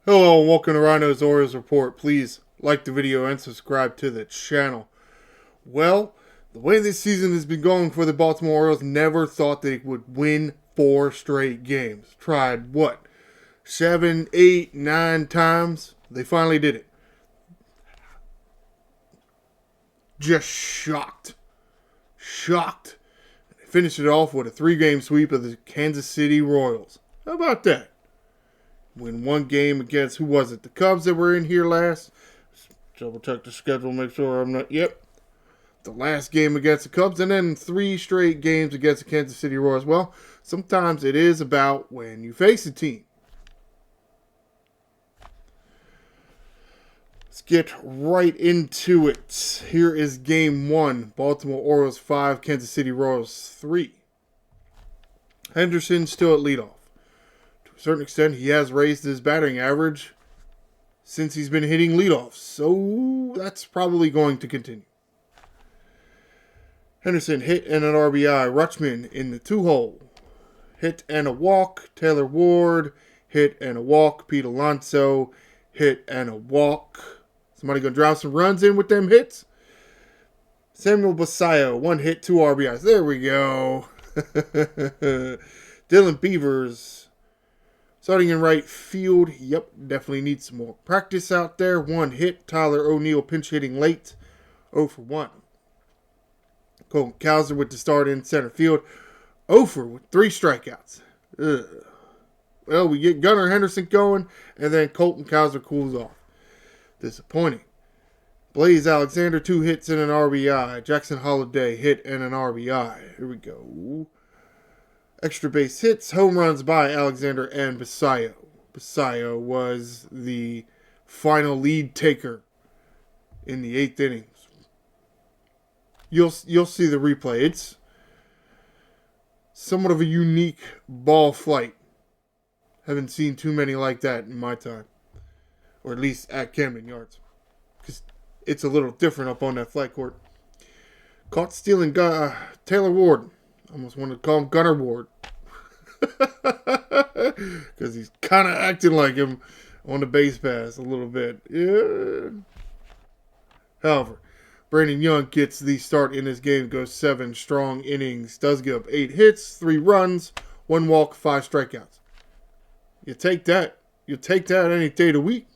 Hello and welcome to Ryno's Orioles Report. Please like the video and subscribe to the channel. Well, the way this season has been going for the Baltimore Orioles, never thought they would win 4 straight games. Tried what? 7, 8, 9 times? They finally did it. Just shocked. Shocked. They finished it off with a 3-game sweep of the Kansas City Royals. How about that? Win 1 game against, who was it? The Cubs that were in here last. Double check the schedule, make sure I'm not. Yep. The last game against the Cubs, and then 3 straight games against the Kansas City Royals. Well, sometimes it is about when you face a team. Let's get right into it. Here is game 1. Baltimore Orioles 5, Kansas City Royals 3. Henderson still at leadoff. To a certain extent, he has raised his batting average since he's been hitting leadoff, so that's probably going to continue. Henderson hit and an RBI. Rutschman in the 2-hole. Hit and a walk. Taylor Ward hit and a walk. Pete Alonso hit and a walk. Somebody gonna drive some runs in with them hits? Samuel Basallo, 1 hit, 2 RBIs. There we go. Dylan Beavers starting in right field. Yep, definitely needs some more practice out there. 1 hit. Tyler O'Neill pinch hitting late. 0 for 1. Colton Cowser with the start in center field. 0 for with 3 strikeouts. Ugh. Well, we get Gunnar Henderson going, and then Colton Cowser cools off. Disappointing. Blaze Alexander, 2 hits and an RBI. Jackson Holliday, hit and an RBI. Here we go. Extra base hits, home runs by Alexander and Basallo. Basallo was the final lead taker in the 8th inning. You'll see the replay. It's somewhat of a unique ball flight. Haven't seen too many like that in my time. Or at least at Camden Yards. Because it's a little different up on that flight court. Caught stealing Taylor Ward. Almost wanted to call him Gunner Ward. Because he's kind of acting like him on the base pass a little bit. Yeah. However, Brandon Young gets the start in this game, goes 7 strong innings, does give up 8 hits, 3 runs, 1 walk, 5 strikeouts. You take that. You take that any day of the week.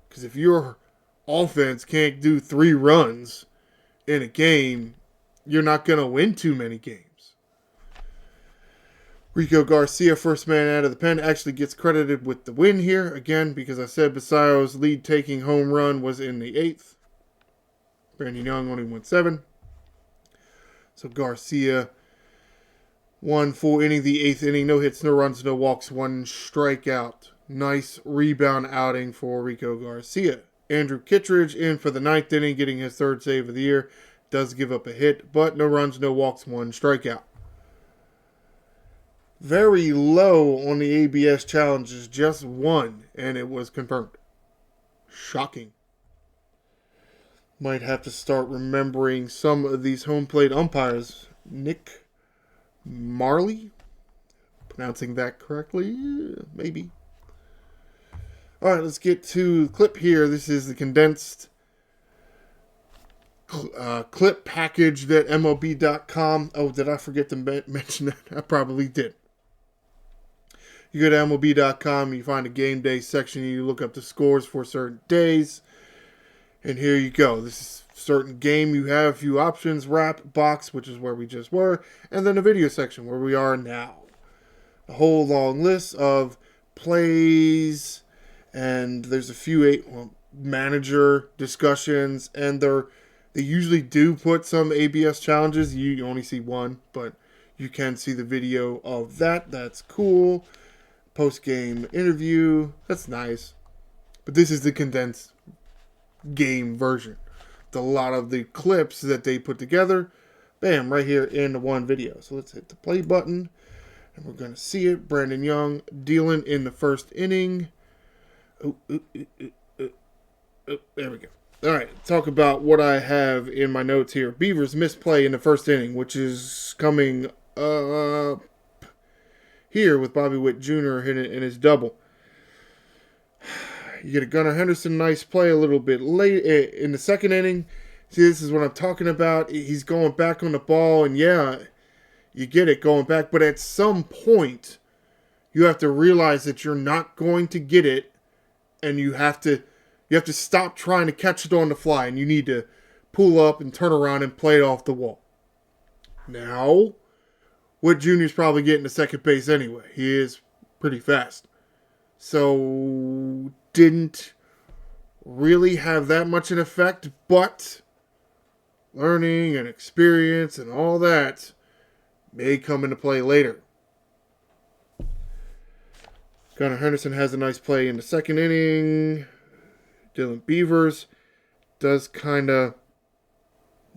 Because if your offense can't do 3 runs in a game, you're not going to win too many games. Rico Garcia, first man out of the pen, actually gets credited with the win here. Again, because I said Basallo's lead-taking home run was in the 8th. Brandon Young only went 7. So Garcia, 1 full inning, the 8th inning. No hits, no runs, no walks, 1 strikeout. Nice rebound outing for Rico Garcia. Andrew Kittredge in for the 9th inning, getting his 3rd save of the year. Does give up a hit, but no runs, no walks, 1 strikeout. Very low on the ABS challenges, just 1, and it was confirmed. Shocking. Might have to start remembering some of these home plate umpires. Nick Marley? Pronouncing that correctly? Maybe. Alright, let's get to the clip here. This is the condensed clip package that MLB.com. Oh, did I forget to mention that? I probably did. You go to MLB.com, you find a game day section, you look up the scores for certain days. And here you go. This is a certain game. You have a few options. Wrap, box, which is where we just were. And then the video section, where we are now. A whole long list of plays. And there's a few manager discussions. And they usually do put some ABS challenges. You only see 1. But you can see the video of that. That's cool. Post-game interview. That's nice. But this is the condensed game version. A lot of the clips that they put together, bam, right here in the one video. So let's hit the play button, and we're going to see it. Brandon Young dealing in the 1st inning. There we go. All right, talk about what I have in my notes here. Beavers misplay in the 1st inning, which is coming up here with Bobby Witt Jr. hitting in his double. You get a Gunnar Henderson nice play a little bit late in the second inning. See, this is what I'm talking about. He's going back on the ball, and yeah, you get it going back. But at some point, you have to realize that you're not going to get it, and you have to stop trying to catch it on the fly, and you need to pull up and turn around and play it off the wall. Now, Wood Jr. is probably getting to second base anyway. He is pretty fast. So, didn't really have that much an effect, but learning and experience and all that may come into play later. Gunnar Henderson has a nice play in the second inning. Dylan Beavers does kind of...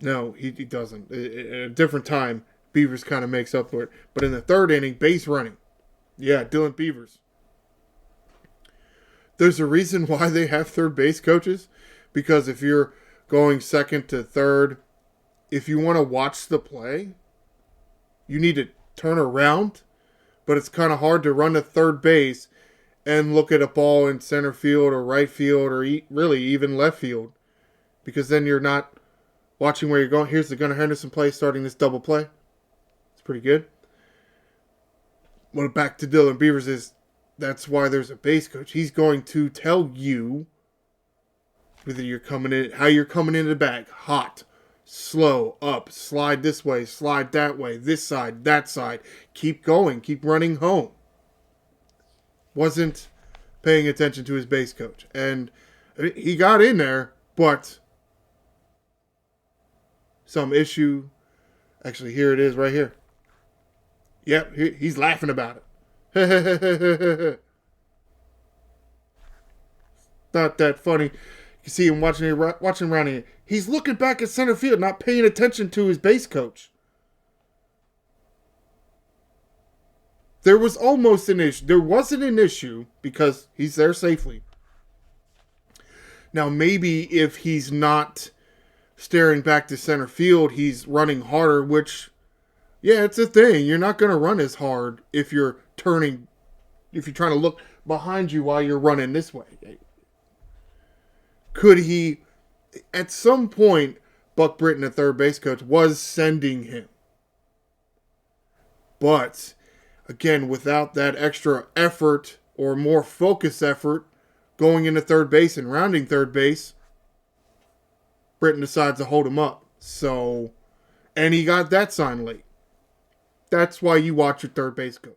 No, he doesn't. At a different time, Beavers kind of makes up for it. But in the third inning, base running. Yeah, Dylan Beavers. There's a reason why they have third base coaches. Because if you're going second to third, if you want to watch the play, you need to turn around. But it's kind of hard to run to third base and look at a ball in center field or right field or really even left field. Because then you're not watching where you're going. Here's the Gunnar Henderson play starting this double play. It's pretty good. Well, back to Dylan Beavers is that's why there's a base coach. He's going to tell you whether you're coming in, how you're coming into the bag. Hot, slow, up, slide this way, slide that way, this side, that side. Keep going, keep running home. Wasn't paying attention to his base coach. And he got in there, but some issue. Actually, here it is right here. Yep, he's laughing about it. Not that funny. You can see him watching around here. He's looking back at center field, not paying attention to his base coach. There was almost an issue. There wasn't an issue because he's there safely. Now, maybe if he's not staring back to center field, he's running harder, which, yeah, it's a thing. You're not going to run as hard if you're trying to look behind you while you're running this way. Could he, at some point, Buck Britton, the third base coach, was sending him. But, again, without that extra effort or more focused effort going into third base and rounding third base, Britton decides to hold him up. So, and he got that sign late. That's why you watch your third base coach.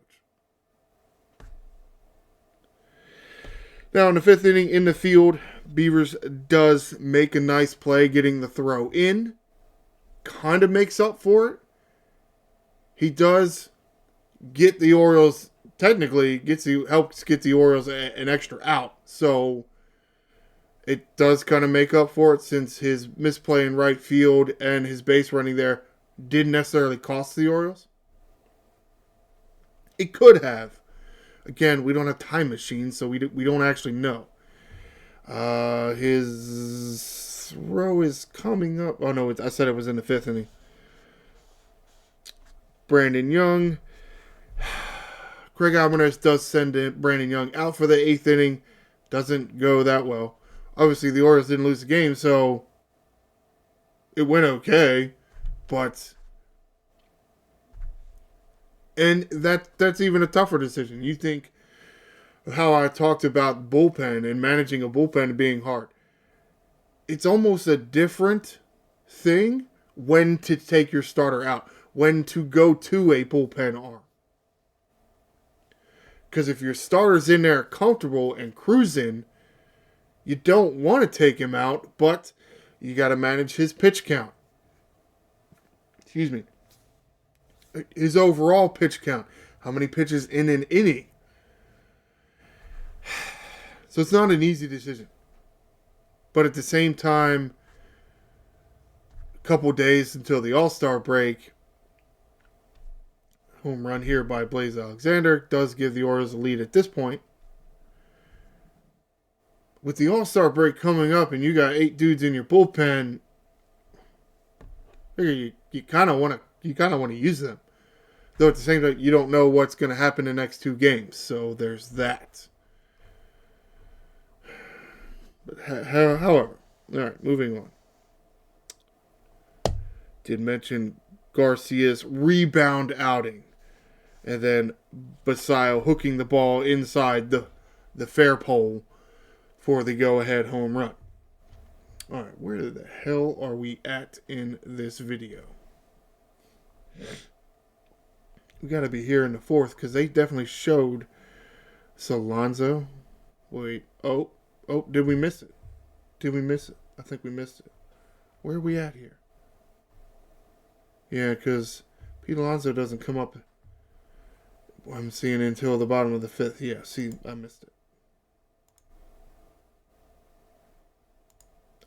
Now, in the fifth inning, in the field, Beavers does make a nice play getting the throw in. Kind of makes up for it. He does get the Orioles, technically, helps get the Orioles an extra out. So, it does kind of make up for it since his misplay in right field and his base running there didn't necessarily cost the Orioles. It could have. Again, we don't have time machines, so we don't actually know. His throw is coming up. Oh, no, I said it was in the fifth inning. Brandon Young. Craig Alvarez does send Brandon Young out for the eighth inning. Doesn't go that well. Obviously, the Orioles didn't lose the game, so it went okay. But... And that's even a tougher decision. You think of how I talked about bullpen and managing a bullpen being hard. It's almost a different thing when to take your starter out, when to go to a bullpen arm. Because if your starter's in there comfortable and cruising, you don't want to take him out, but you got to manage his pitch count. Excuse me. His overall pitch count. How many pitches in an inning? So it's not an easy decision. But at the same time, a couple days until the All-Star break, home run here by Blaze Alexander does give the Orioles a lead at this point. With the All-Star break coming up and you got 8 dudes in your bullpen, you kind of want to use them. Though at the same time, you don't know what's going to happen in the next 2 games. So there's that. However, all right, moving on. Did mention Garcia's rebound outing. And then Basayo hooking the ball inside the fair pole for the go-ahead home run. All right, where the hell are we at in this video? We got to be here in the fourth because they definitely showed Alonso. Wait, oh, did we miss it? Did we miss it? I think we missed it. Where are we at here? Yeah, because Pete Alonso doesn't come up. I'm seeing until the bottom of the fifth. Yeah, see, I missed it.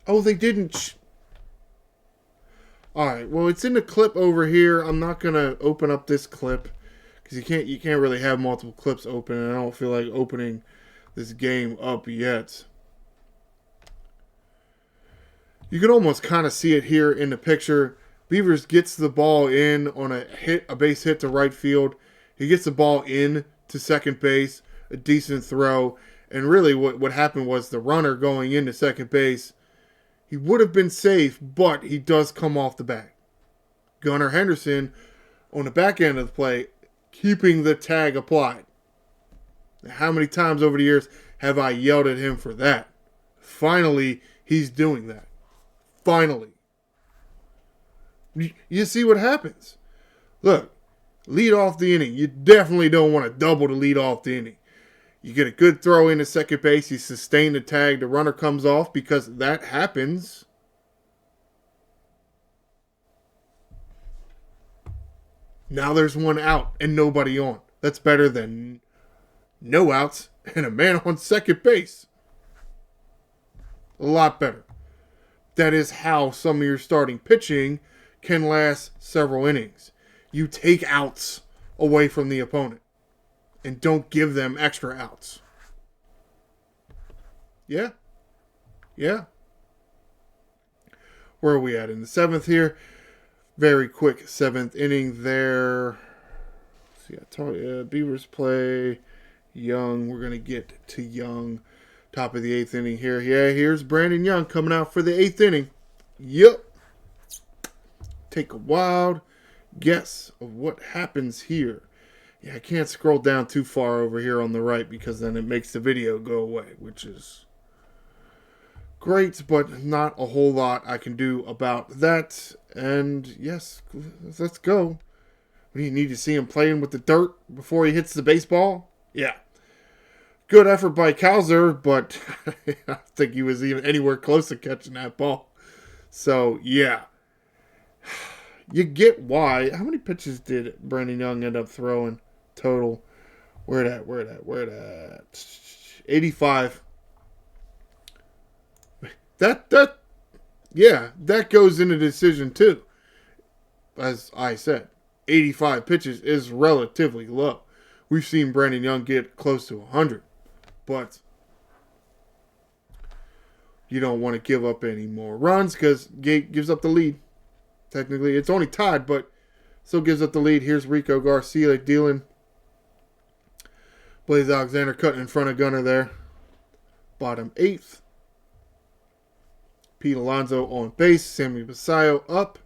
Oh, they didn't. All right. Well, it's in the clip over here. I'm not gonna open up this clip because you can't really have multiple clips open, and I don't feel like opening this game up yet. You can almost kind of see it here in the picture. Beavers gets the ball in on a base hit to right field. He gets the ball in to second base, a decent throw, and really what happened was the runner going into second base, he would have been safe, but he does come off the back. Gunnar Henderson on the back end of the play, keeping the tag applied. How many times over the years have I yelled at him for that? Finally, he's doing that. Finally. You see what happens. Look, lead off the inning. You definitely don't want to double to lead off the inning. You get a good throw into second base. You sustain the tag. The runner comes off because that happens. Now there's one out and nobody on. That's better than no outs and a man on second base. A lot better. That is how some of your starting pitching can last several innings. You take outs away from the opponent and don't give them extra outs. Yeah. Where are we at in the seventh here? Very quick seventh inning there. See, I told you, Beavers play Young. We're going to get to Young. Top of the eighth inning here. Yeah, here's Brandon Young coming out for the eighth inning. Yep. Take a wild guess of what happens here. Yeah, I can't scroll down too far over here on the right because then it makes the video go away, which is great, but not a whole lot I can do about that. And yes, let's go. We need to see him playing with the dirt before he hits the baseball. Yeah. Good effort by Kowser, but I don't think he was even anywhere close to catching that ball. So, yeah. You get why. How many pitches did Brandon Young end up throwing total? Where at? 85. That goes into decision too. As I said, 85 pitches is relatively low. We've seen Brandon Young get close to 100. But you don't want to give up any more runs because Gate gives up the lead. Technically, it's only tied, but still gives up the lead. Here's Rico Garcia dealing. Blaze Alexander cutting in front of Gunnar there. Bottom eighth. Pete Alonso on base. Sammy Basayo up.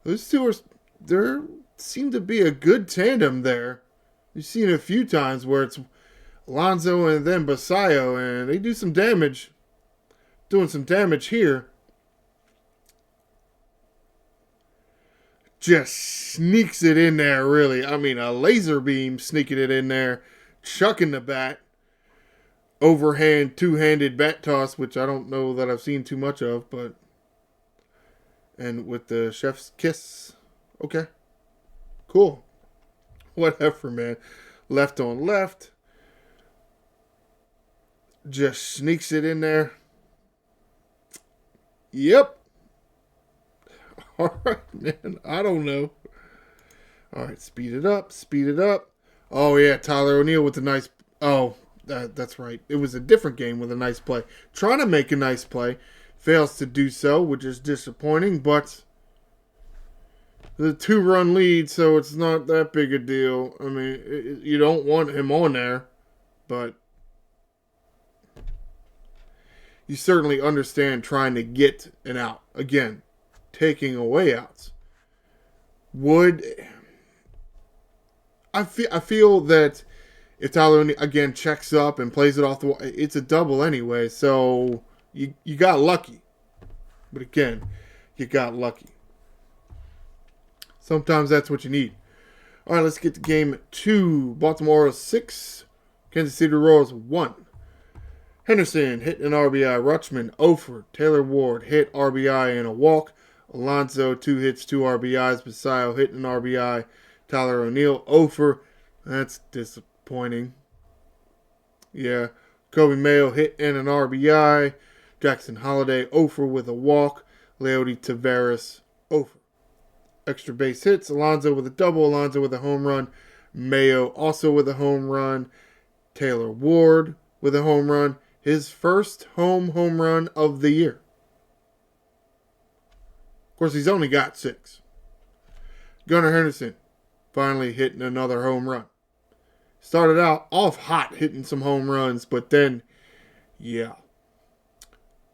Those two there seem to be a good tandem there. You've seen it a few times where it's Alonso and then Basayo, and they do some damage. Doing some damage here. Just sneaks it in there, really. I mean, a laser beam sneaking it in there. Chucking the bat. Overhand, two-handed bat toss, which I don't know that I've seen too much of, but... And with the chef's kiss. Okay. Cool. Whatever, man. Left on left. Just sneaks it in there. Yep. All right, man. I don't know. All right, speed it up. Oh, yeah, Tyler O'Neill with a nice... Oh, that's right. It was a different game with a nice play. Trying to make a nice play. Fails to do so, which is disappointing, but... The 2-run lead, so it's not that big a deal. I mean, you don't want him on there, but... you certainly understand trying to get an out. Again, taking away outs. I feel that if Tyler again checks up and plays it off the wall, it's a double anyway. So you got lucky. But again, you got lucky. Sometimes that's what you need. All right, let's get to game 2. Baltimore Orioles 6, Kansas City Royals 1. Henderson hit an RBI. Rutschman 0 for. Taylor Ward hit RBI and a walk. Alonso 2 hits, 2 RBIs. Basayo hit an RBI. Tyler O'Neill 0 for. That's disappointing. Yeah. Kobe Mayo hit and an RBI. Jackson Holliday 0 for with a walk. Leody Taveras 0 for. Extra base hits. Alonso with a double. Alonso with a home run. Mayo also with a home run. Taylor Ward with a home run. His first home run of the year. Of course, he's only got 6. Gunnar Henderson finally hitting another home run. Started out off hot hitting some home runs, but then, yeah.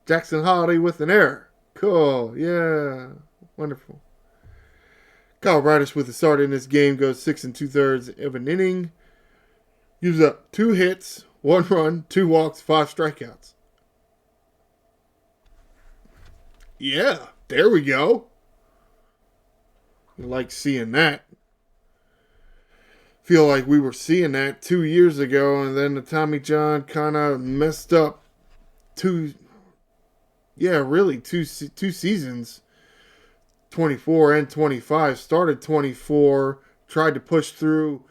Jackson Holliday with an error. Cool, yeah, wonderful. Kyle Bradish with the start in this game goes 6 2/3 of an inning. Gives up 2 hits, 1 run, 2 walks, 5 strikeouts. Yeah, there we go. I like seeing that. Feel like we were seeing that 2 years ago, and then the Tommy John kind of messed up two seasons. 24 and 25. Started 24, tried to push through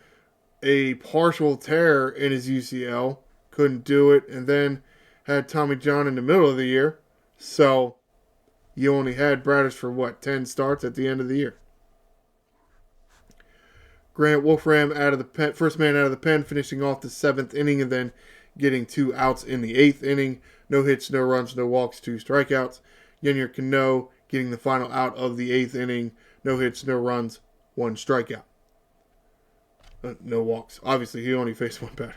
a partial tear in his UCL, couldn't do it, and then had Tommy John in the middle of the year. So you only had Bradish for 10 starts at the end of the year. Grant Wolfram out of the pen, first man out of the pen, finishing off the 7th inning and then getting 2 outs in the 8th inning. No hits, no runs, no walks, 2 strikeouts. Yennier Cano getting the final out of the 8th inning. No hits, no runs, 1 strikeout. No walks. Obviously, he only faced 1 batter.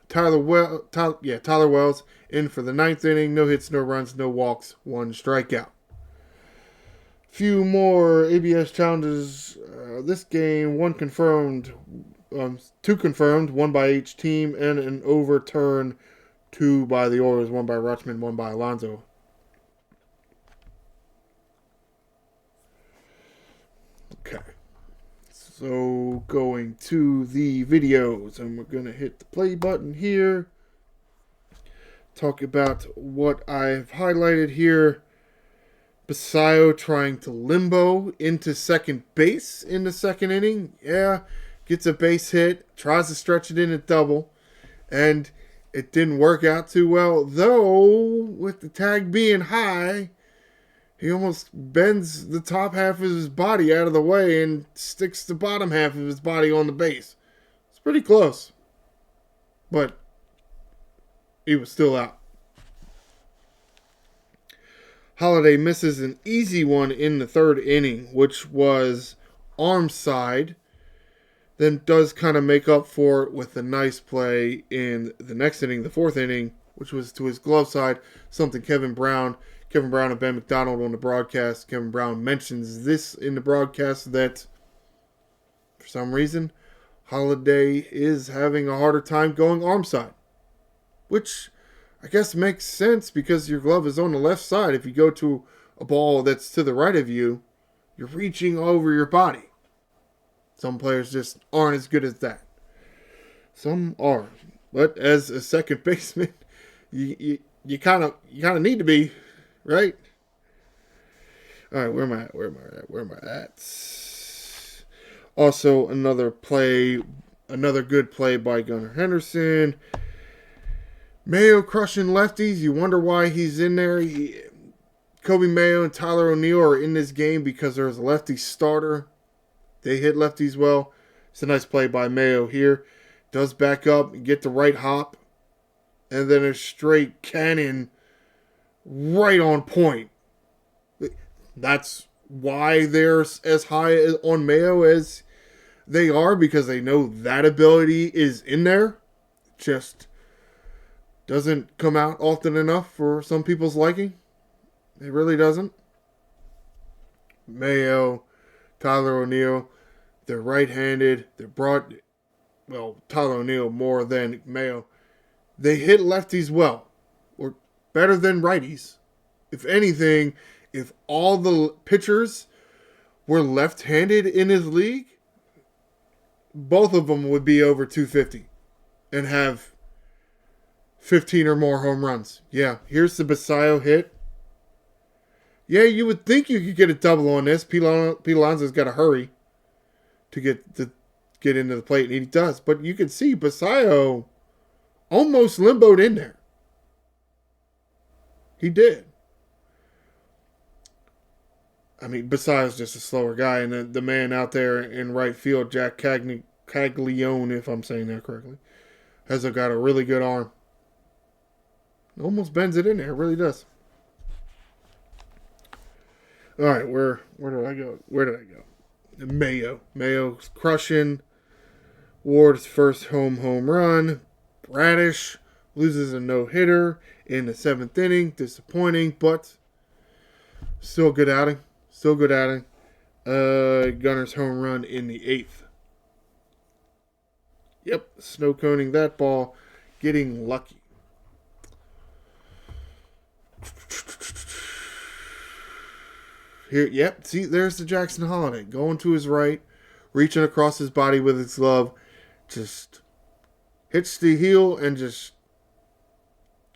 Tyler Wells in for the 9th inning. No hits, no runs, no walks, 1 strikeout. Few more ABS challenges this game. 1 confirmed, 2 confirmed, 1 by each team, and an overturn, 2 by the Orioles, 1 by Rutschman, 1 by Alonso. Okay. So going to the videos, and we're going to hit the play button here. Talk about what I've highlighted here. Basayo trying to limbo into second base in the 2nd inning. Yeah, gets a base hit, tries to stretch it in at double, and it didn't work out too well. Though, with the tag being high, he almost bends the top half of his body out of the way and sticks the bottom half of his body on the base. It's pretty close. But he was still out. Holliday misses an easy one in the 3rd inning, which was arm side. Then does kind of make up for it with a nice play in the next inning, the 4th inning, which was to his glove side, something Kevin Brown and Ben McDonald on the broadcast. Kevin Brown mentions this in the broadcast that for some reason Holliday is having a harder time going arm side, which I guess makes sense because your glove is on the left side. If you go to a ball that's to the right of you, you're reaching over your body. Some players just aren't as good as that. Some are, but as a second baseman, you kind of need to be, right? All right, where am I at? Also, another good play by Gunnar Henderson. Mayo crushing lefties. You wonder why he's in there. Kobe Mayo and Tyler O'Neill are in this game because there's a lefty starter. They hit lefties well. It's a nice play by Mayo here. Does back up and get the right hop. And then a straight cannon right on point. That's why they're as high on Mayo as they are, because they know that ability is in there. Just doesn't come out often enough for some people's liking. It really doesn't. Mayo, Tyler O'Neill, they're right-handed. They're broad. Well, Tyler O'Neill more than Mayo. They hit lefties well, or better than righties. If anything, if all the pitchers were left-handed in his league, both of them would be over 250 and have 15 or more home runs. Yeah, here's the Basayo hit. Yeah, you would think you could get a double on this. Pete Alonso's got to hurry to get into the plate, and he does. But you can see Basayo almost limboed in there. He did. I mean, Basayo's just a slower guy, and the man out there in right field, Jack Caglione, if I'm saying that correctly, has got a really good arm. Almost bends it in there. It really does. All right, where did I go? Mayo. Mayo's crushing. Ward's first home run. Bradish loses a no-hitter in the 7th inning. Disappointing, but still good outing. Gunner's home run in the 8th. Yep, snow coning that ball. Getting lucky. Here, yep, see, there's the Jackson Holiday. Going to his right, reaching across his body with his glove. Just hits the heel and just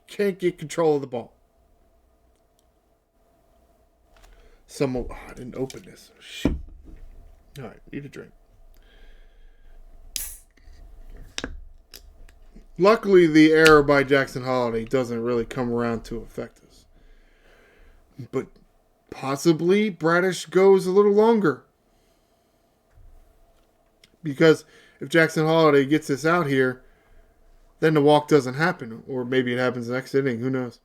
can't get control of the ball. I didn't open this. Shoot. All right, need a drink. Luckily, the error by Jackson Holiday doesn't really come around to affect us. But possibly Bradish goes a little longer. Because if Jackson Holiday gets this out here, then the walk doesn't happen. Or maybe it happens next inning. Who knows?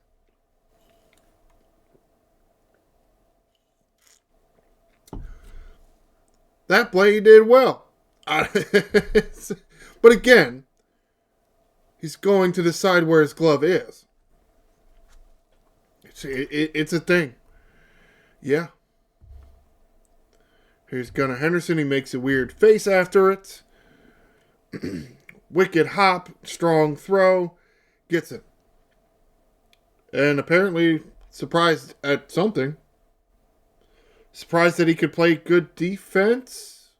That play he did well. But again, he's going to the side where his glove is. It's a thing. Yeah. Here's Gunnar Henderson. He makes a weird face after it. Wicked hop. Strong throw. Gets it. And apparently surprised at something. Surprised that he could play good defense.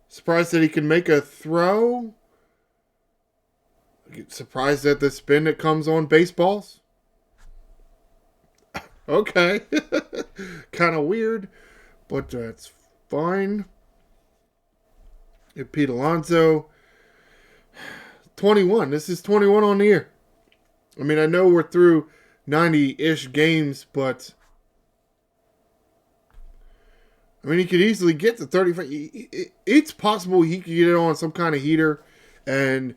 Surprised that he can make a throw. Surprised at the spin that comes on baseballs. Okay. Kind of weird, but that's fine. And Pete Alonso, 21. This is 21 on the year. I mean, I know we're through 90-ish games, but I mean, he could easily get to 35. It's possible he could get it on some kind of heater and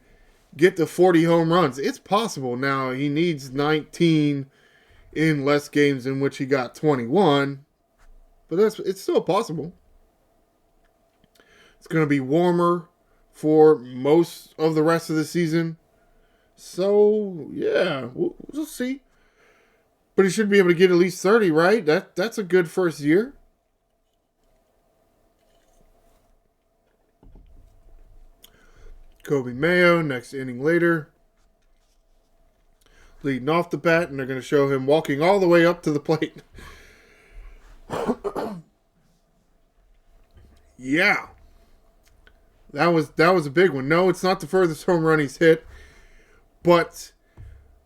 get to 40 home runs. It's possible. Now, he needs 19 in less games in which he got 21. But it's still possible. It's going to be warmer for most of the rest of the season. So, yeah, we'll see. But he should be able to get at least 30, right? That's a good first year. Kobe Mayo, next inning later. Leading off the bat, and they're going to show him walking all the way up to the plate. Yeah. That was a big one. No, it's not the furthest home run he's hit, but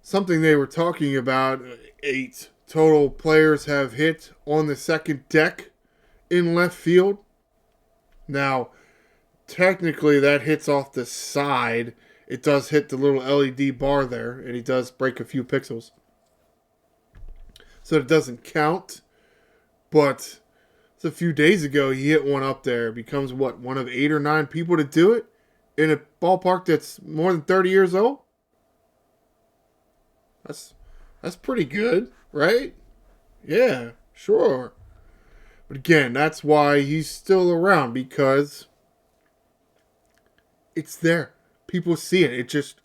something they were talking about, 8 total players have hit on the second deck in left field. Now, technically that hits off the side. It does hit the little LED bar there, and he does break a few pixels. So it doesn't count. But it's a few days ago he hit one up there. Becomes, one of 8 or 9 people to do it in a ballpark that's more than 30 years old? That's pretty good, right? Yeah, sure. But again, that's why he's still around, because it's there. People see it. It just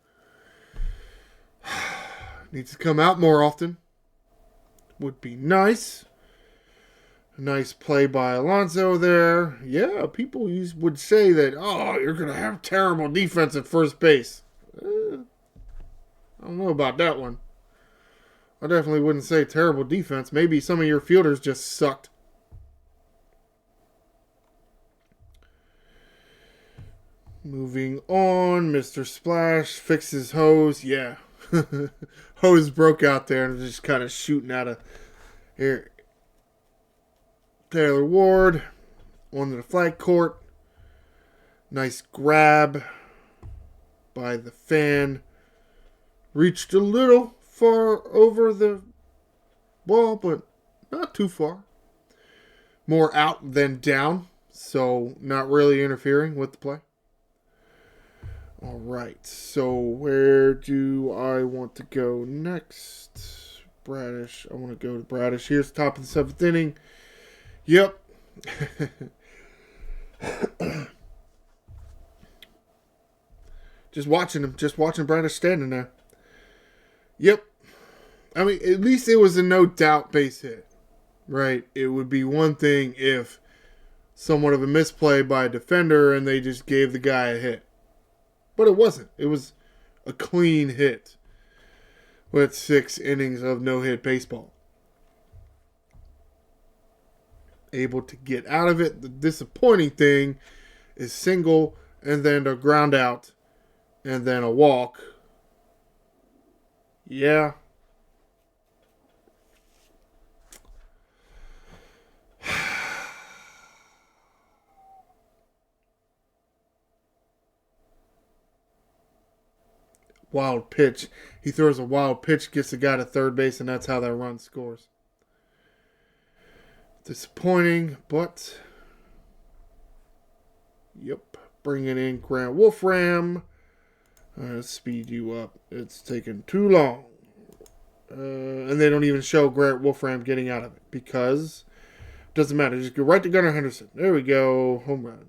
Needs to come out more often. Would be nice. A nice play by Alonso there. Yeah, people would say that, oh, you're going to have terrible defense at first base. I don't know about that one. I definitely wouldn't say terrible defense. Maybe some of your fielders just sucked. Moving on, Mr. Splash fixes hose. Yeah. Hose broke out there and just kind of shooting out of here. Taylor Ward on the flag court. Nice grab by the fan. Reached a little far over the wall, but not too far. More out than down, so not really interfering with the play. All right, so where do I want to go next? Bradish. I want to go to Bradish. Here's the top of the 7th inning. Yep. Just watching Bradish standing there. Yep. I mean, at least it was a no doubt base hit, right? It would be one thing if somewhat of a misplay by a defender and they just gave the guy a hit. But it wasn't. It was a clean hit with 6 innings of no-hit baseball. Able to get out of it. The disappointing thing is single and then a ground out and then a walk. Yeah. Wild pitch. He throws a wild pitch, gets the guy to third base, and that's how that run scores. Disappointing, but yep. Bringing in Grant Wolfram. Let's speed you up. It's taking too long. And they don't even show Grant Wolfram getting out of it because it doesn't matter. Just go right to Gunnar Henderson. There we go. Home run.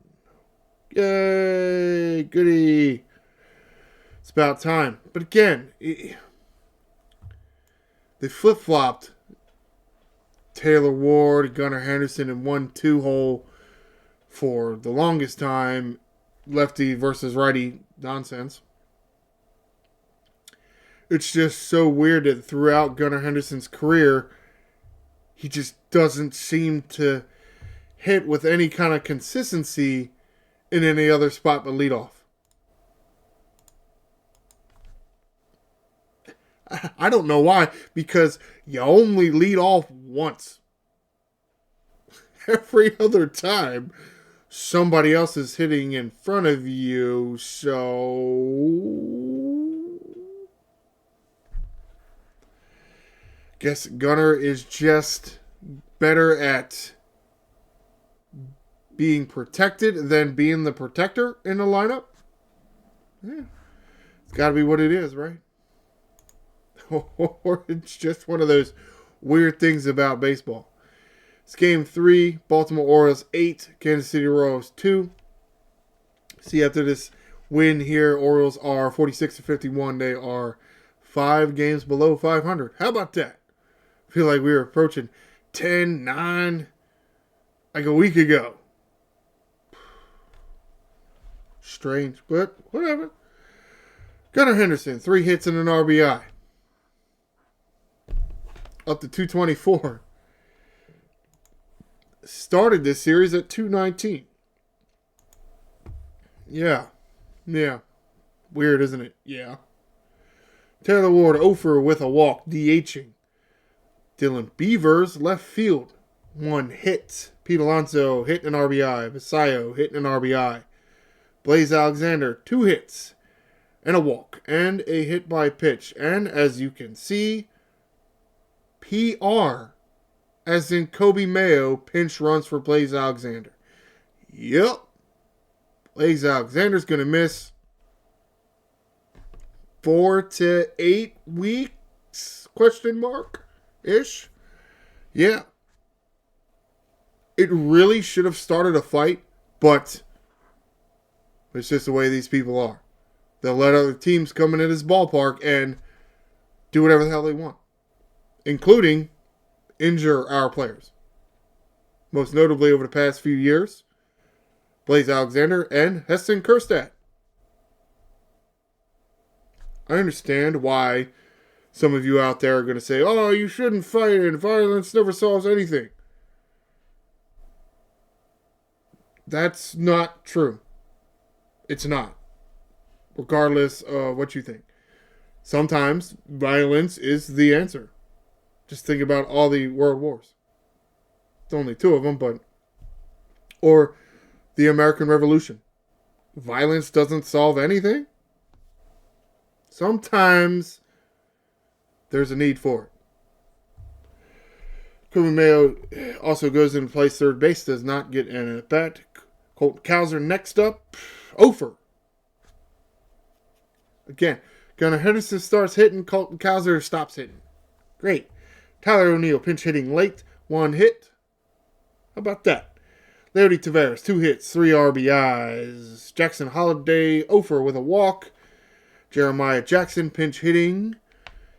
Yay. Goody. It's about time. But again, they flip-flopped Taylor Ward, Gunnar Henderson in 1-2 hole for the longest time. Lefty versus righty nonsense. It's just so weird that throughout Gunnar Henderson's career, he just doesn't seem to hit with any kind of consistency in any other spot but leadoff. I don't know why, because you only lead off once. Every other time, somebody else is hitting in front of you, so guess Gunnar is just better at being protected than being the protector in the lineup. Yeah, it's got to be what it is, right? Or it's just one of those weird things about baseball. It's game 3, Baltimore Orioles 8, Kansas City Royals 2. See, after this win here, Orioles are 46-51. They are 5 games below 500. How about that? I feel like we were approaching 10-9 like a week ago. Strange, but whatever. Gunnar Henderson, 3 hits and an RBI. Up to 224. Started this series at 219. Yeah. Weird, isn't it? Yeah. Taylor Ward over with a walk, DHing. Dylan Beavers, left field. 1 hit. Pete Alonso hit an RBI. Visayo hit an RBI. Blaze Alexander, 2 hits. And a walk. And a hit by pitch. And as you can see, PR, as in Kobe Mayo, pinch runs for Blaze Alexander. Yep. Blaze Alexander's going to miss 4 to 8 weeks, question mark, ish. Yeah. It really should have started a fight, but it's just the way these people are. They'll let other teams come into this ballpark and do whatever the hell they want, including injure our players. Most notably over the past few years, Blaze Alexander and Heston Kjerstad. I understand why some of you out there are going to say, oh, you shouldn't fight and violence never solves anything. That's not true. It's not. Regardless of what you think. Sometimes violence is the answer. Just think about all the world wars. It's only 2 of them, but... Or the American Revolution. Violence doesn't solve anything. Sometimes there's a need for it. Corbin Mayo also goes in place third base, does not get an at bat. Colton Cowser next up, Ofer. Again, Gunnar Henderson starts hitting, Colton Cowser stops hitting. Great. Tyler O'Neill pinch hitting late, 1 hit. How about that? Leody Taveras, 2 hits, 3 RBIs. Jackson Holiday, Ofer with a walk. Jeremiah Jackson pinch hitting,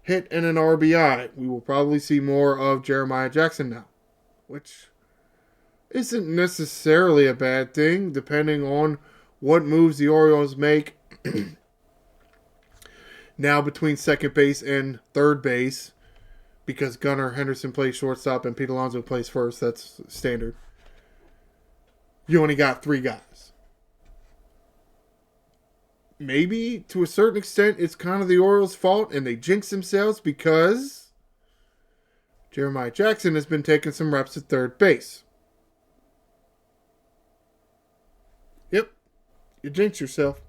hit and an RBI. We will probably see more of Jeremiah Jackson now, which isn't necessarily a bad thing, depending on what moves the Orioles make now between second base and third base, because Gunnar Henderson plays shortstop and Pete Alonso plays first. That's standard. You only got 3 guys. Maybe, to a certain extent, it's kind of the Orioles' fault, and they jinx themselves because Jeremiah Jackson has been taking some reps at third base. Yep, you jinx yourself.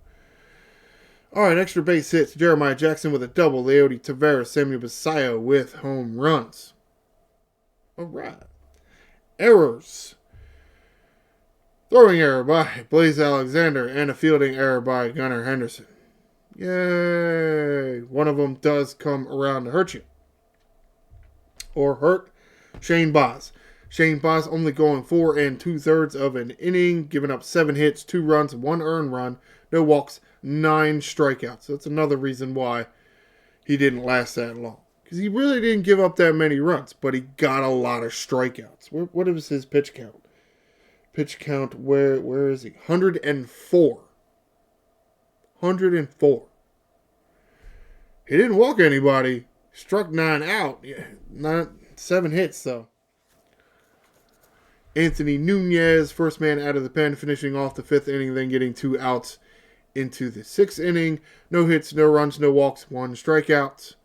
All right, extra base hits. Jeremiah Jackson with a double. Leody Taveras, Samuel Basallo with home runs. All right. Errors. Throwing error by Blaze Alexander and a fielding error by Gunnar Henderson. Yay. One of them does come around to hurt you. Or hurt Shane Baz. Shane Baz only going 4 2/3 of an inning, giving up 7 hits, 2 runs, 1 earned run, no walks, 9 strikeouts. That's another reason why he didn't last that long. Because he really didn't give up that many runs, but he got a lot of strikeouts. What was his pitch count? Pitch count, where is he? 104. 104. He didn't walk anybody. Struck 9 out. Yeah, not 7 hits, though. Anthony Nunez, first man out of the pen, finishing off the 5th inning, then getting 2 outs into the 6th inning. No hits, no runs, no walks, 1 strikeout.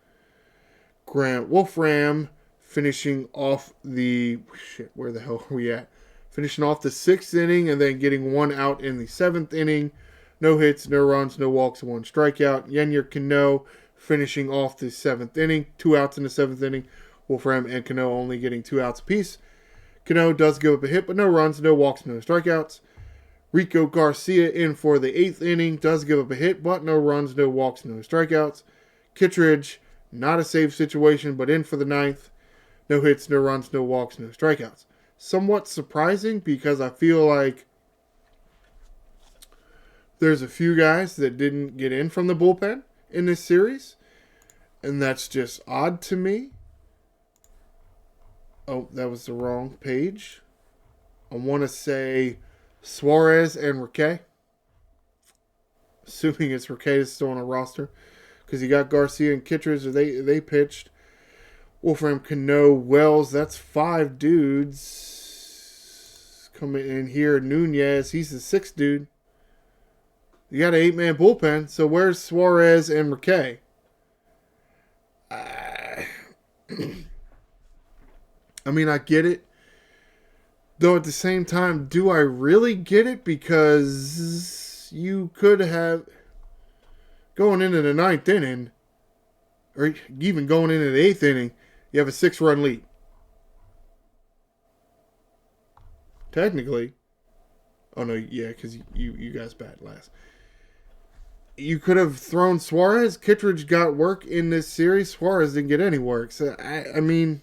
Grant Wolfram finishing off the... Shit, where the hell are we at? Finishing off the 6th inning and then getting 1 out in the 7th inning. No hits, no runs, no walks, 1 strikeout. Yennier Cano finishing off the 7th inning. 2 outs in the 7th inning. Wolfram and Cano only getting 2 outs apiece. Cano does give up a hit, but no runs, no walks, no strikeouts. Rico Garcia in for the 8th inning. Does give up a hit, but no runs, no walks, no strikeouts. Kittredge, not a save situation, but in for the 9th. No hits, no runs, no walks, no strikeouts. Somewhat surprising because I feel like there's a few guys that didn't get in from the bullpen in this series, and that's just odd to me. Oh, that was the wrong page. I want to say Suarez and Riquet. Assuming it's Riquet is still on a roster, because you got Garcia and Kittredge, they pitched. Wolfram, Cano, Wells, that's 5 dudes coming in here. Nunez, he's the 6th dude. You got an 8-man bullpen, so where's Suarez and Riquet? I mean, I get it. Though at the same time, do I really get it? Because you could have, going into the 9th inning, or even going into the 8th inning, you have a 6-run lead. Technically. Oh, no, yeah, because you guys bat last. You could have thrown Suarez. Kittredge got work in this series. Suarez didn't get any work. So, I mean,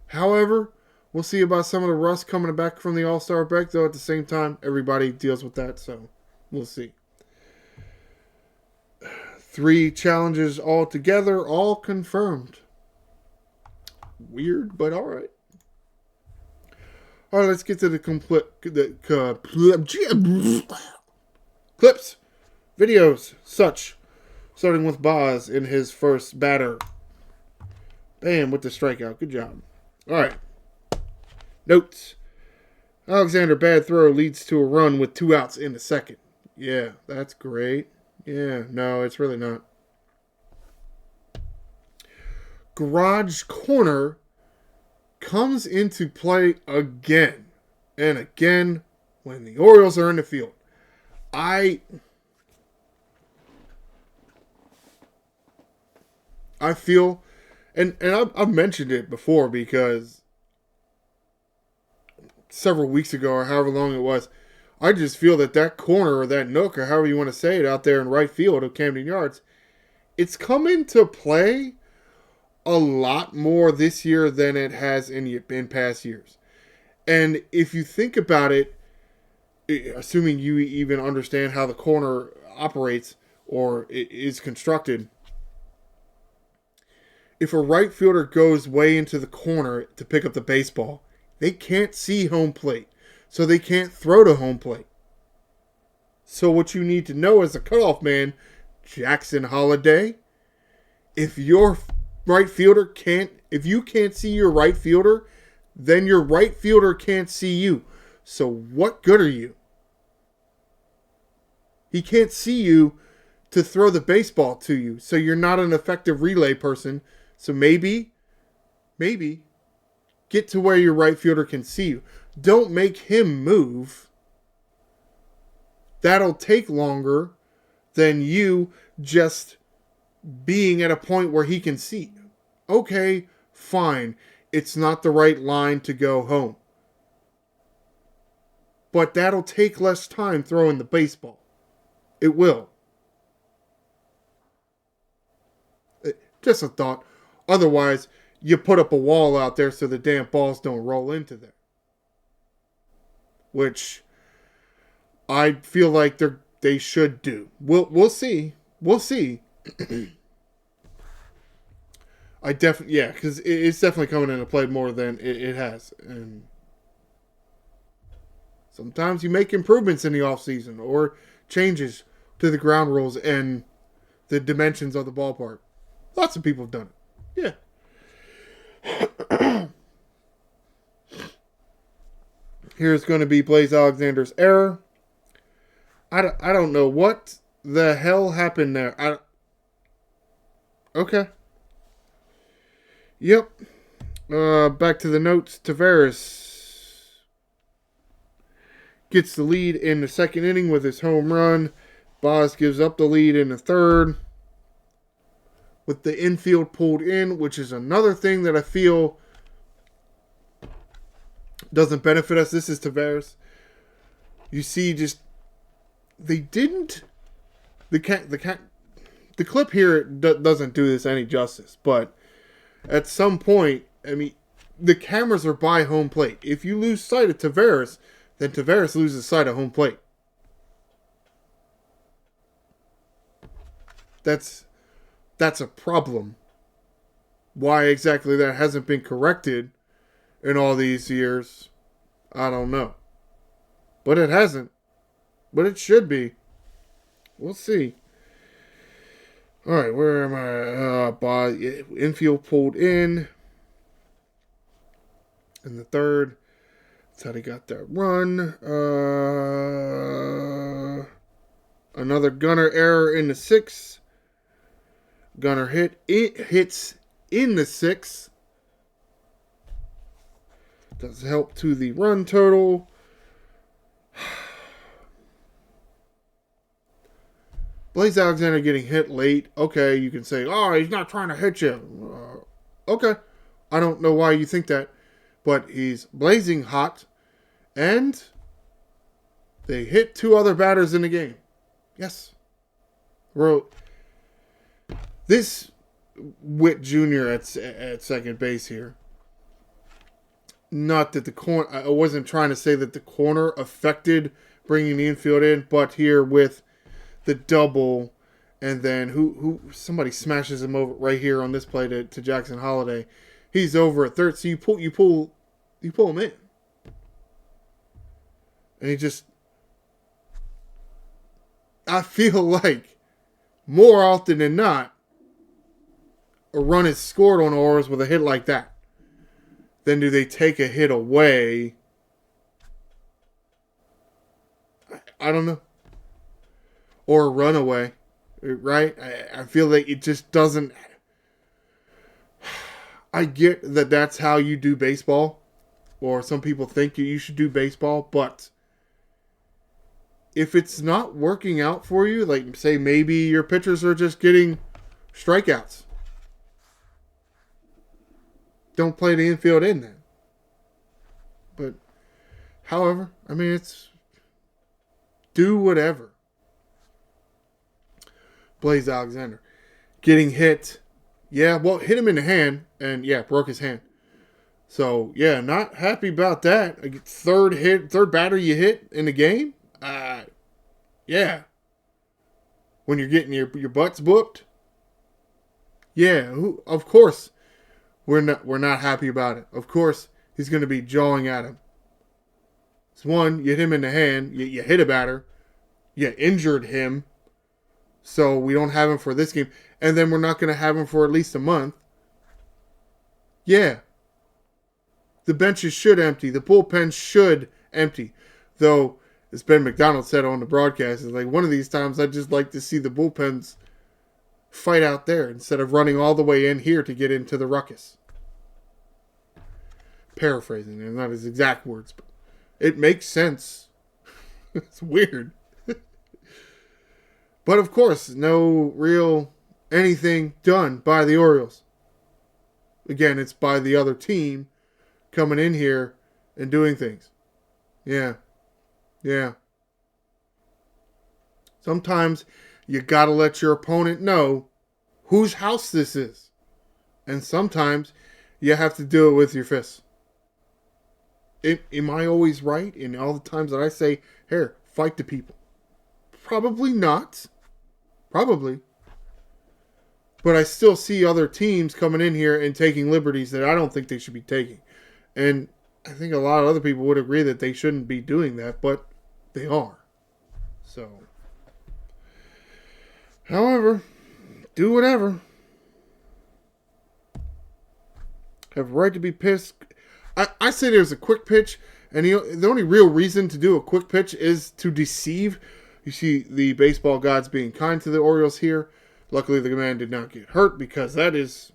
however, we'll see about some of the rust coming back from the All-Star break, though at the same time, everybody deals with that, so we'll see. 3 challenges altogether, all confirmed. Weird, but all right. All right, let's get to the clips, videos, such. Starting with Boz in his first batter. Bam, with the strikeout. Good job. All right. Notes. Alexander, bad throw, leads to a run with 2 outs in the second. Yeah, that's great. Yeah, no, it's really not. Garage corner comes into play again and again when the Orioles are in the field. I feel, and I've mentioned it before because several weeks ago or however long it was, I just feel that corner or that nook or however you want to say it out there in right field of Camden Yards, it's come into play a lot more this year than it has in past years. And if you think about it, assuming you even understand how the corner operates or is constructed, if a right fielder goes way into the corner to pick up the baseball, they can't see home plate, so they can't throw to home plate. So what you need to know as a cutoff man, Jackson Holiday, if your right fielder if you can't see your right fielder, then your right fielder can't see you. So what good are you? He can't see you to throw the baseball to you, so you're not an effective relay person. So maybe get to where your right fielder can see you. Don't make him move. That'll take longer than you just being at a point where he can see you. Okay, fine. It's not the right line to go home. But that'll take less time throwing the baseball. It will. Just a thought. Otherwise, you put up a wall out there so the damn balls don't roll into there. Which I feel like they should do. We'll see. We'll see. Because it's definitely coming into play more than it has. And sometimes you make improvements in the offseason or changes to the ground rules and the dimensions of the ballpark. Lots of people have done it. Yeah. Here's going to be Blaze Alexander's error. I don't know what the hell happened there. Okay. Yep. Back to the notes. Tavares gets the lead in the second inning with his home run. Boz gives up the lead in the third with the infield pulled in, which is another thing that I feel doesn't benefit us. This is Tavares. You see, just they didn't. The clip here doesn't do this any justice, but at some point, I mean, the cameras are by home plate. If you lose sight of Tavares, then Tavares loses sight of home plate. That's a problem. Why exactly that hasn't been corrected in all these years, I don't know. But it hasn't. But it should be. We'll see. All right, where am I? Infield pulled in the third. That's how they got that run. Another Gunner error in the sixth. Gunner hits in the sixth. Does help to the run total. Blaze Alexander getting hit late. Okay, you can say, oh, he's not trying to hit you. Okay. I don't know why you think that. But he's blazing hot. And they hit 2 other batters in the game. Yes. This Witt Jr. at second base here. Not that the corner, I wasn't trying to say that the corner affected bringing the infield in, but here with the double And then somebody smashes him over right here on this play to Jackson Holiday. He's over at third, so you pull him in. And he just, I feel like more often than not, a run is scored on Orioles with a hit like that. Then do they take a hit away? I don't know. Or a run away, right? I feel like it just doesn't. I get that that's how you do baseball, or some people think you should do baseball, but if it's not working out for you, like say maybe your pitchers are just getting strikeouts, don't play the infield in then. But, however, I mean, it's do whatever. Blaze Alexander getting hit. Yeah, well, hit him in the hand, and yeah, broke his hand. So, yeah, not happy about that. Third batter you hit in the game. Yeah. When you're getting your butts whooped. Yeah, of course. We're not happy about it. Of course, he's going to be jawing at him. It's one, you hit him in the hand, you hit a batter, you injured him, so we don't have him for this game, and then we're not going to have him for at least a month. Yeah. The benches should empty. The bullpen should empty. Though, as Ben McDonald said on the broadcast, it's like one of these times I'd just like to see the bullpens fight out there instead of running all the way in here to get into the ruckus. Paraphrasing, and not his exact words, but it makes sense. It's weird. But of course, no real anything done by the Orioles. Again, it's by the other team coming in here and doing things. Yeah. Sometimes you gotta let your opponent know whose house this is. And sometimes you have to do it with your fists. Am I always right in all the times that I say, here, fight the people? Probably not. Probably. But I still see other teams coming in here and taking liberties that I don't think they should be taking. And I think a lot of other people would agree that they shouldn't be doing that, but they are. So, however, do whatever. Have a right to be pissed. I say there's a quick pitch, and the only real reason to do a quick pitch is to deceive. You see the baseball gods being kind to the Orioles here. Luckily, the man did not get hurt because that is...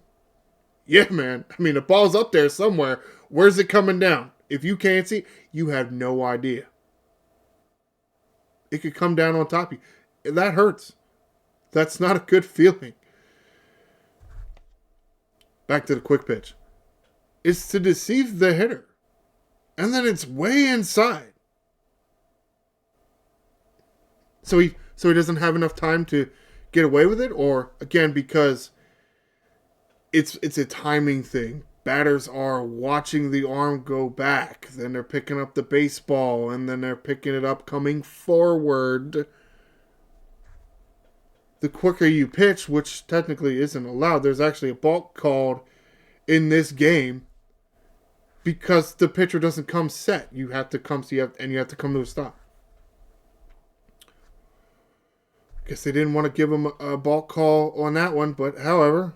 Yeah, man. I mean, the ball's up there somewhere. Where's it coming down? If you can't see, you have no idea. It could come down on top of you. That hurts. That's not a good feeling. Back to the quick pitch. It's to deceive the hitter. And then it's way inside. So he doesn't have enough time to get away with it? Or, again, because it's a timing thing. Batters are watching the arm go back. Then they're picking up the baseball. And then they're picking it up coming forward. The quicker you pitch, which technically isn't allowed, there's actually a balk called in this game because the pitcher doesn't come set. You have to come to come to a stop. Guess they didn't want to give him a balk call on that one, but however,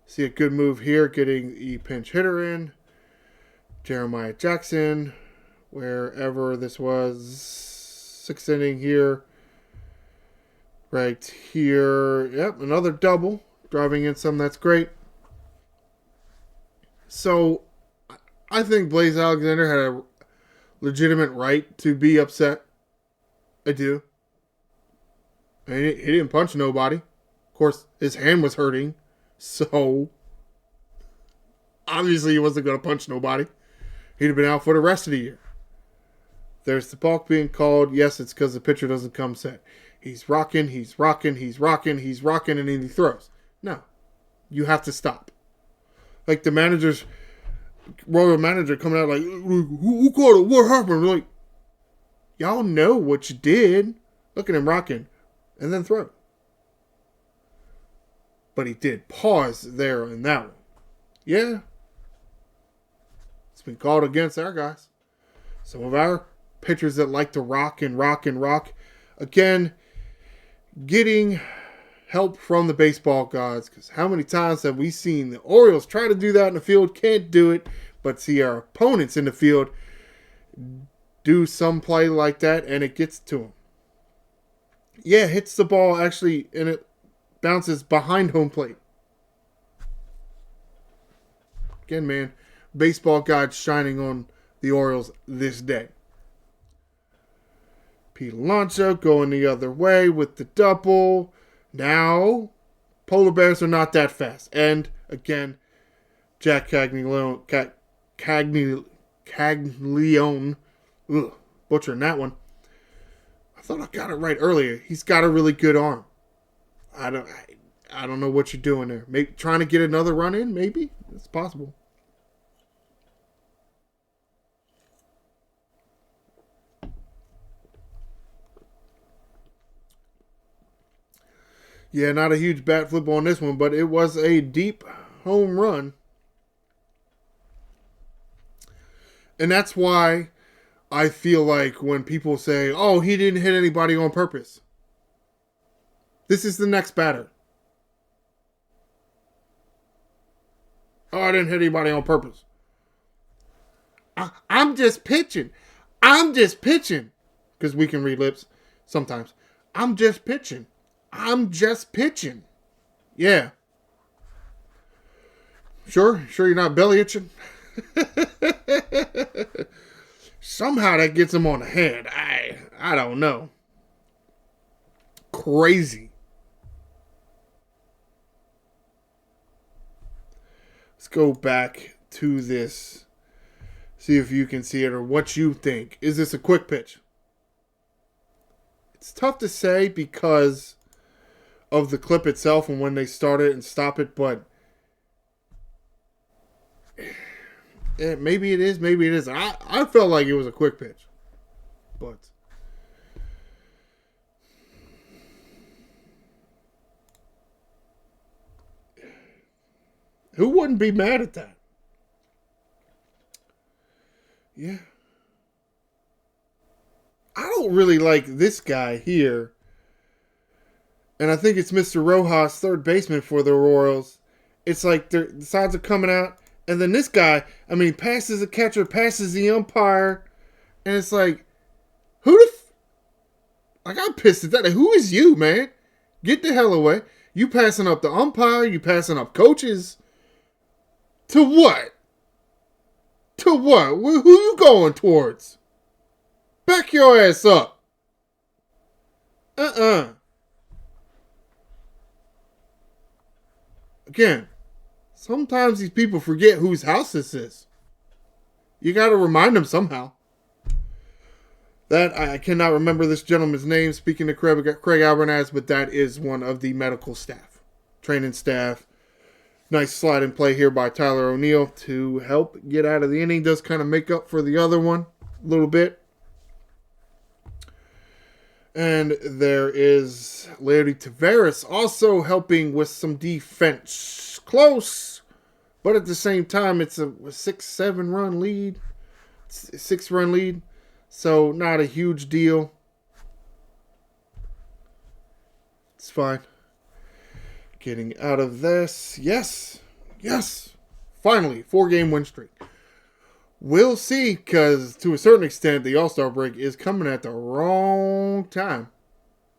see a good move here, getting the pinch hitter in. Jeremiah Jackson, wherever this was, sixth inning here. Right here. Yep, another double. Driving in some, that's great. So, I think Blaze Alexander had a legitimate right to be upset. I do. I mean, he didn't punch nobody. Of course, his hand was hurting. So, obviously he wasn't going to punch nobody. He'd have been out for the rest of the year. There's the balk being called. Yes, it's because the pitcher doesn't come set. He's rocking, and then he throws. No. You have to stop. Like the royal manager coming out like, who called it? What happened? Like, y'all know what you did. Look at him rocking. And then throw. But he did pause there in that one. Yeah. It's been called against our guys. Some of our pitchers that like to rock and rock and rock. Again, getting help from the baseball gods. Because how many times have we seen the Orioles try to do that in the field, can't do it, but see our opponents in the field do some play like that, and it gets to them. Yeah, hits the ball actually, and it bounces behind home plate. Again, man, baseball gods shining on the Orioles this day. Pete Alonso going the other way with the double. Now, Polar Bears are not that fast. And, again, Jack Caglione, butchering that one. I thought I got it right earlier. He's got a really good arm. I don't know what you're doing there. Maybe trying to get another run in, maybe? It's possible. Yeah, not a huge bat flip on this one, but it was a deep home run. And that's why I feel like when people say, oh, he didn't hit anybody on purpose. This is the next batter. Oh, I didn't hit anybody on purpose. I'm just pitching. I'm just pitching. Because we can read lips sometimes. I'm just pitching. I'm just pitching. Yeah. Sure you're not belly itching? Somehow that gets him on the head. I don't know. Crazy. Let's go back to this. See if you can see it or what you think. Is this a quick pitch? It's tough to say because of the clip itself and when they start it and stop it, but maybe it is, maybe it isn't. I felt like it was a quick pitch, but who wouldn't be mad at that? Yeah. I don't really like this guy here. And I think it's Mr. Rojas, third baseman for the Royals. It's like the sides are coming out. And then this guy, passes the catcher, passes the umpire. And it's like, I'm pissed at that. Like, who is you, man? Get the hell away. You passing up the umpire. You passing up coaches. To what? To what? Who you going towards? Back your ass up. Again, sometimes these people forget whose house this is. You got to remind them somehow. That I cannot remember this gentleman's name. Speaking to Craig Albernaz, but that is one of the medical staff, training staff. Nice slide and play here by Tyler O'Neill to help get out of the inning. Does kind of make up for the other one a little bit. And there is Larry Taveras also helping with some defense. Close. But at the same time, it's a 6-7 run lead. 6-run lead. So not a huge deal. It's fine. Getting out of this. Yes. Finally, 4-game win streak. We'll see, because to a certain extent, the All-Star break is coming at the wrong time.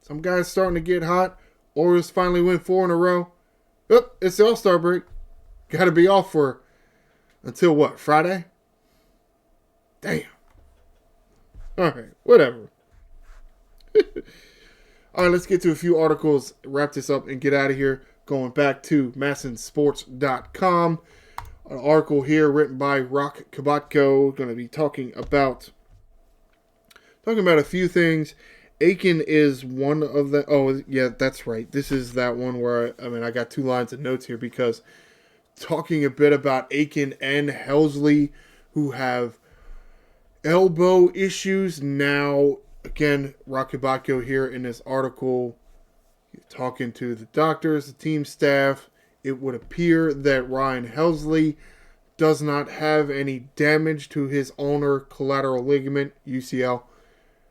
Some guys starting to get hot. Orioles finally win 4 in a row. Oop, it's the All-Star break. Got to be off for until what, Friday? Damn. All right, whatever. All right, let's get to a few articles, wrap this up, and get out of here. Going back to MASNsports.com. An article here written by Rock Kabatko. Going to be talking about a few things. Aiken is one of the... Oh, yeah, that's right. This is that one where, I got 2 lines of notes here because talking a bit about Aiken and Helsley, who have elbow issues now. Again, Rock Kabatko here in this article Talking to the doctors, the team staff, it would appear that Ryan Helsley does not have any damage to his ulnar collateral ligament, UCL.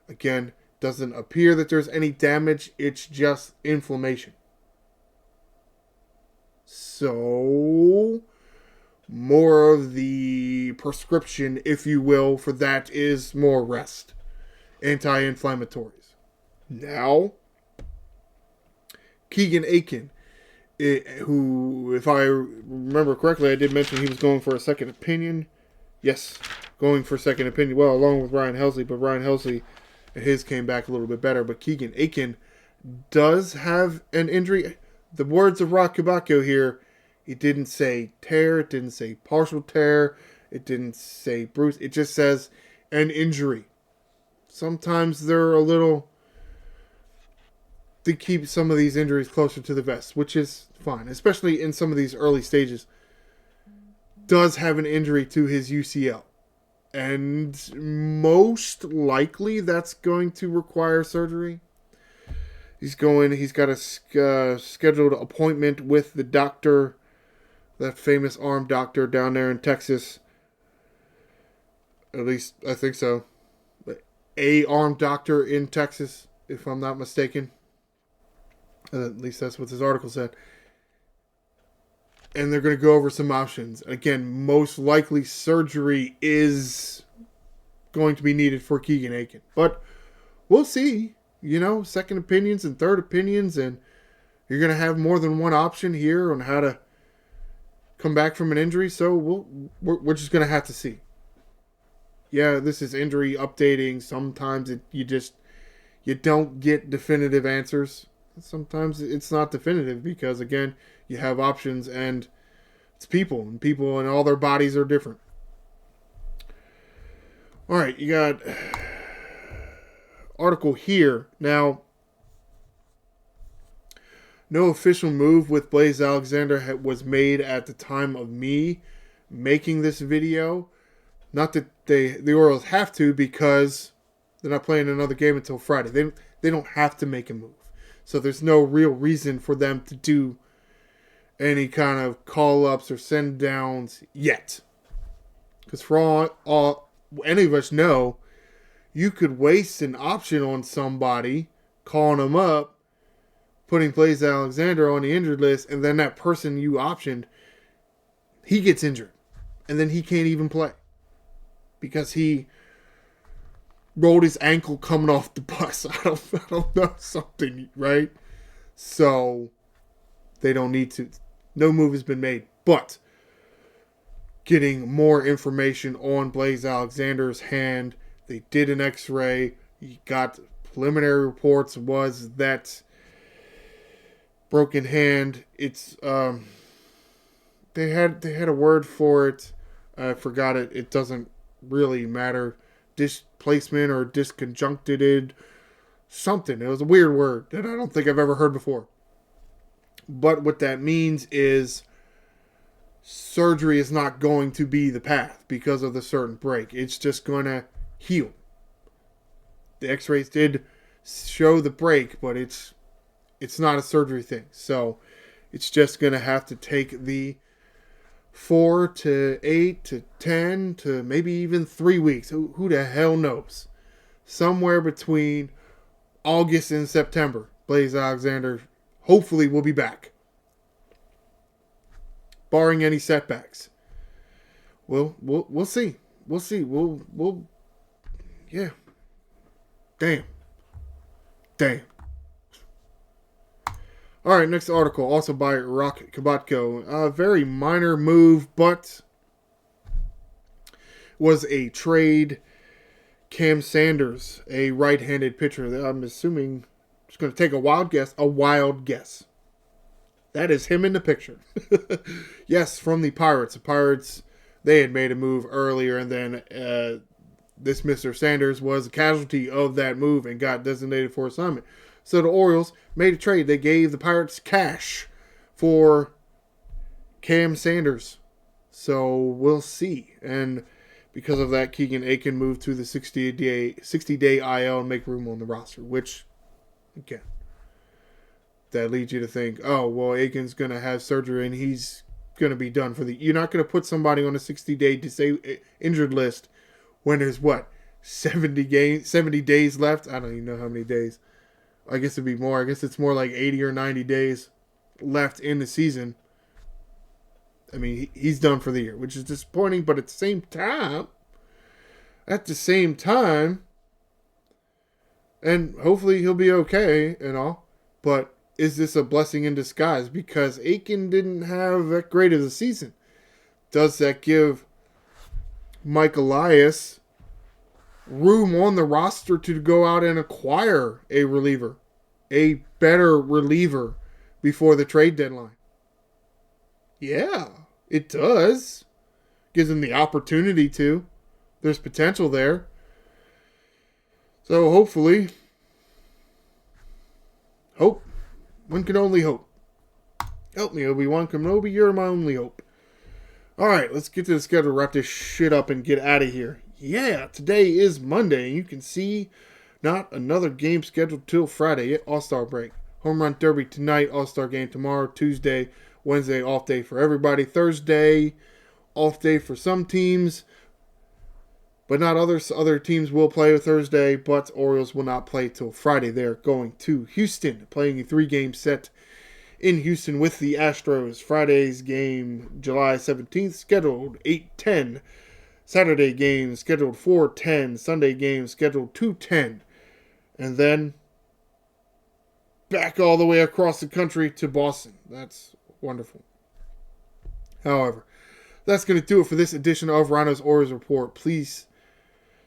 Again, doesn't appear that there's any damage. It's just inflammation. So, more of the prescription, if you will, for that is more rest. Anti-inflammatories. Now, Keegan Aiken, who, if I remember correctly, I did mention he was going for a second opinion. Yes, going for a second opinion. Well, along with Ryan Helsley, but Ryan Helsley, his came back a little bit better. But Keegan Aiken does have an injury. The words of Rock Kabako here, it didn't say tear, it didn't say partial tear, it didn't say bruise. It just says an injury. Sometimes they're a little... to keep some of these injuries closer to the vest, which is fine, especially in some of these early stages. Does have an injury to his UCL. And most likely that's going to require surgery. He's got a scheduled appointment with the doctor, that famous arm doctor down there in Texas. At least, I think so. A arm doctor in Texas, if I'm not mistaken. At least that's what this article said. And they're going to go over some options. Again, most likely surgery is going to be needed for Keegan Aiken. But we'll see. Second opinions and third opinions. And you're going to have more than one option here on how to come back from an injury. So we're just going to have to see. Yeah, this is injury updating. Sometimes you don't get definitive answers. Sometimes it's not definitive because, again, you have options and it's people. And people and all their bodies are different. All right, you got article here. Now, no official move with Blaze Alexander was made at the time of me making this video. Not that the Orioles have to, because they're not playing another game until Friday. They don't have to make a move. So there's no real reason for them to do any kind of call-ups or send-downs yet. Because for all any of us know, you could waste an option on somebody, calling them up, putting Blaze Alexander on the injured list, and then that person you optioned, he gets injured. And then he can't even play. Because he rolled his ankle coming off the bus. I don't know, something, right? So they don't need to. No move has been made. But getting more information on Blaze Alexander's hand. They did an x-ray. He got preliminary reports was that broken hand. It's they had a word for it. I forgot it. It doesn't really matter. Displacement or disconjuncted something. It was a weird word that I don't think I've ever heard before. But what that means is surgery is not going to be the path because of the certain break. It's just going to heal. The x-rays did show the break, but it's not a surgery thing. So it's just going to have to take the 4 to 8 to 10 to maybe even 3 weeks. Who the hell knows? Somewhere between August and September, Blaze Alexander hopefully will be back. Barring any setbacks. We'll see. We'll see. We'll yeah. Damn. All right, next article, also by Rock Kabatko. A very minor move, but was a trade. Cam Sanders, a right-handed pitcher. I'm assuming, just going to take a wild guess. That is him in the picture. Yes, from the Pirates. The Pirates, they had made a move earlier, and then this Mr. Sanders was a casualty of that move and got designated for assignment. So the Orioles made a trade. They gave the Pirates cash for Cam Sanders. So we'll see. And because of that, Keegan Aiken moved to the 60-day IL and make room on the roster. Which, again, that leads you to think, oh, well, Aiken's going to have surgery and he's going to be done for the... You're not going to put somebody on a 60-day injured list when there's, what, 70 days left? I don't even know how many days. I guess it'd be more. I guess it's more like 80 or 90 days left in the season. I mean, he's done for the year, which is disappointing, but at the same time, and hopefully he'll be okay and all, but is this a blessing in disguise? Because Aiken didn't have that great of a season. Does that give Mike Elias room on the roster to go out and acquire a reliever, a better reliever before the trade deadline? Yeah, it does. Gives him the opportunity to. There's potential there. So hopefully, hope. One can only hope. Help me, Obi-Wan Kenobi, you're my only hope. Alright, let's get to the schedule, wrap this shit up, and get out of here. Yeah, today is Monday, and you can see not another game scheduled till Friday, All-Star break. Home Run Derby tonight, All-Star game tomorrow, Tuesday, Wednesday, off day for everybody. Thursday, off day for some teams, but not others. Other teams will play Thursday, but Orioles will not play till Friday. They're going to Houston, playing a 3-game set in Houston with the Astros. Friday's game, July 17th, scheduled 8:10. Saturday game, scheduled 4:10. Sunday game, scheduled 2:10. And then back all the way across the country to Boston. That's wonderful. However, that's going to do it for this edition of Ryno's Orioles Report. Please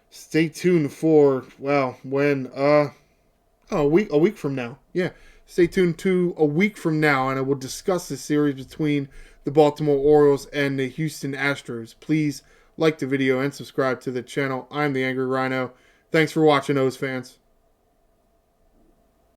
stay tuned for, well, when, a week from now. Yeah, stay tuned to a week from now, and I will discuss the series between the Baltimore Orioles and the Houston Astros. Please like the video and subscribe to the channel. I'm the Angry Ryno. Thanks for watching, O's fans.